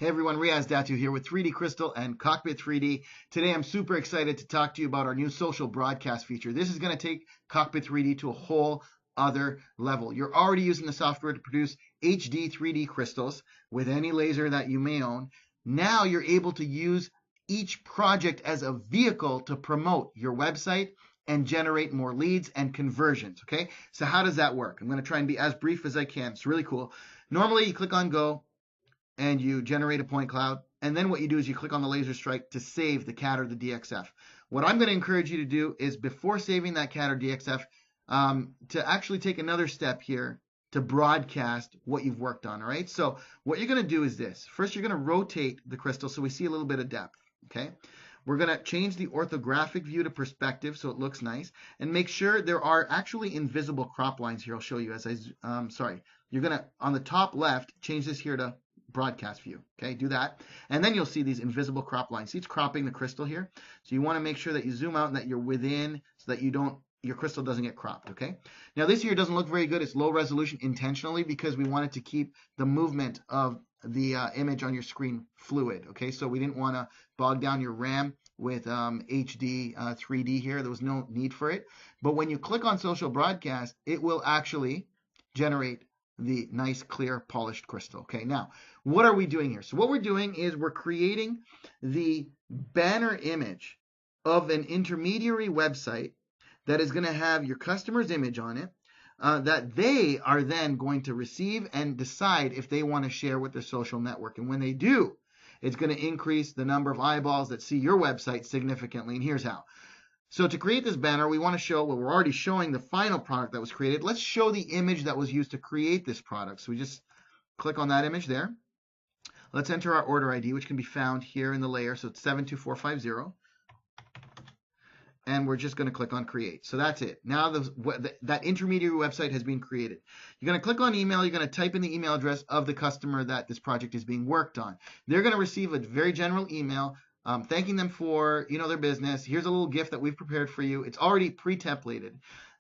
Hey everyone, Riyaz Datu here with 3D Crystal and Cockpit 3D. Today I'm super excited to talk to you about our new social broadcast feature. This is going to take Cockpit 3D to a whole other level. You're already using the software to produce HD 3D crystals with any laser that you may own. Now you're able to use each project as a vehicle to promote your website and generate more leads and conversions, okay? So how does that work? I'm going to try and be as brief as I can. It's really cool. Normally you click on Go, and you generate a point cloud, and then what you do is you click on the laser strike to save the CAD or the DXF. What I'm going to encourage you to do is before saving that CAD or DXF, to actually take another step here to broadcast what you've worked on, all right? So what you're going to do is this. First, you're going to rotate the crystal so we see a little bit of depth, okay? We're going to change the orthographic view to perspective so it looks nice, and make sure there are actually invisible crop lines here. I'll show you as you're going to, on the top left, change this here to broadcast view. Okay, do that. And then you'll see these invisible crop lines. See, it's cropping the crystal here. So you want to make sure that you zoom out and that you're within so that your crystal doesn't get cropped. Okay. Now this here doesn't look very good. It's low resolution intentionally because we wanted to keep the movement of the image on your screen fluid. Okay. So we didn't want to bog down your RAM with HD 3D here. There was no need for it. But when you click on social broadcast, it will actually generate the nice, clear, polished crystal. Okay, now, what are we doing here? So what we're doing is we're creating the banner image of an intermediary website that is going to have your customer's image on it, that they are then going to receive and decide if they want to share with their social network. And when they do, it's going to increase the number of eyeballs that see your website significantly. And here's how. So to create this banner, we want to show, well, we're already showing the final product that was created. Let's show the image that was used to create this product. So we just click on that image there. Let's enter our order ID, which can be found here in the layer. So it's 72450. And we're just going to click on create. So that's it. Now that intermediary website has been created. You're going to click on email. You're going to type in the email address of the customer that this project is being worked on. They're going to receive a very general email thanking them for their business. Here's a little gift that we've prepared for you. It's already pre-templated,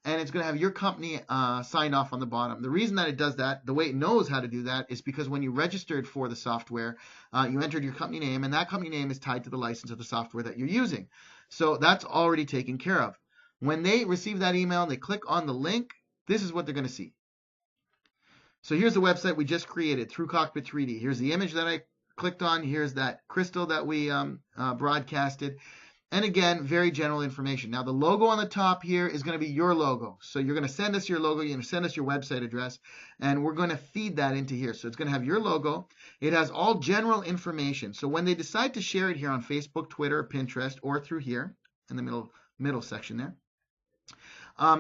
and it's going to have your company signed off on the bottom. The reason that it does that, the way it knows how to do that, is because when you registered for the software, you entered your company name, and that company name is tied to the license of the software that you're using. So that's already taken care of. When they receive that email and they click on the link, this is what they're going to see. So here's the website we just created through Cockpit 3D. Here's the image that I clicked on. Here's that crystal that we broadcasted. And again, very general information. Now the logo on the top here is going to be your logo. So you're going to send us your logo. You're going to send us your website address, and we're going to feed that into here. So it's going to have your logo. It has all general information. So when they decide to share it here on Facebook, Twitter, Pinterest, or through here in the middle section there,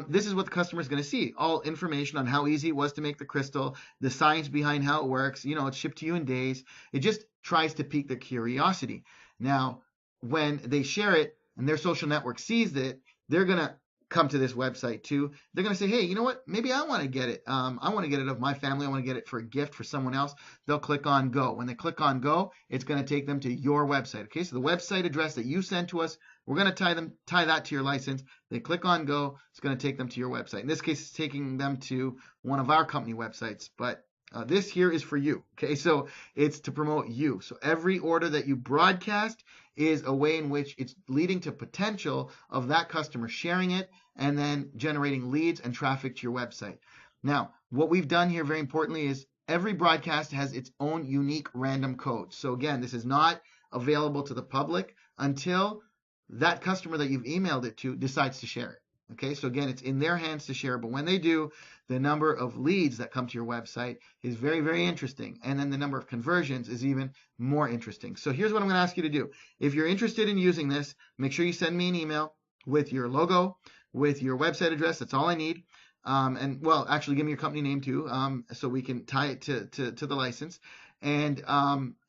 this is what the customer is going to see. All information on how easy it was to make the crystal, the science behind how it works. It's shipped to you in days. It just tries to pique their curiosity. Now, when they share it and their social network sees it, they're going to come to this website too. They're going to say, hey, you know what? Maybe I want to get it. I want to get it of my family. I want to get it for a gift for someone else. They'll click on go. When they click on go, it's going to take them to your website. Okay, so the website address that you sent to us, we're going to tie that to your license. They click on go. It's going to take them to your website. In this case, it's taking them to one of our company websites, but this here is for you. Okay, so it's to promote you. So every order that you broadcast is a way in which it's leading to potential of that customer sharing it and then generating leads and traffic to your website. Now, what we've done here very importantly is every broadcast has its own unique random code. So again, this is not available to the public until that customer that you've emailed it to decides to share it. Okay, so again, it's in their hands to share, but when they do, the number of leads that come to your website is very, very interesting. And then the number of conversions is even more interesting. So here's what I'm going to ask you to do. If you're interested in using this, make sure you send me an email with your logo, with your website address. That's all I need. And well, actually give me your company name too, so we can tie it to the license. And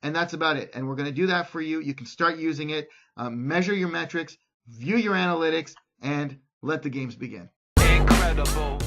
that's about it. And we're going to do that for you. You can start using it, measure your metrics, view your analytics, and let the games begin. Incredible.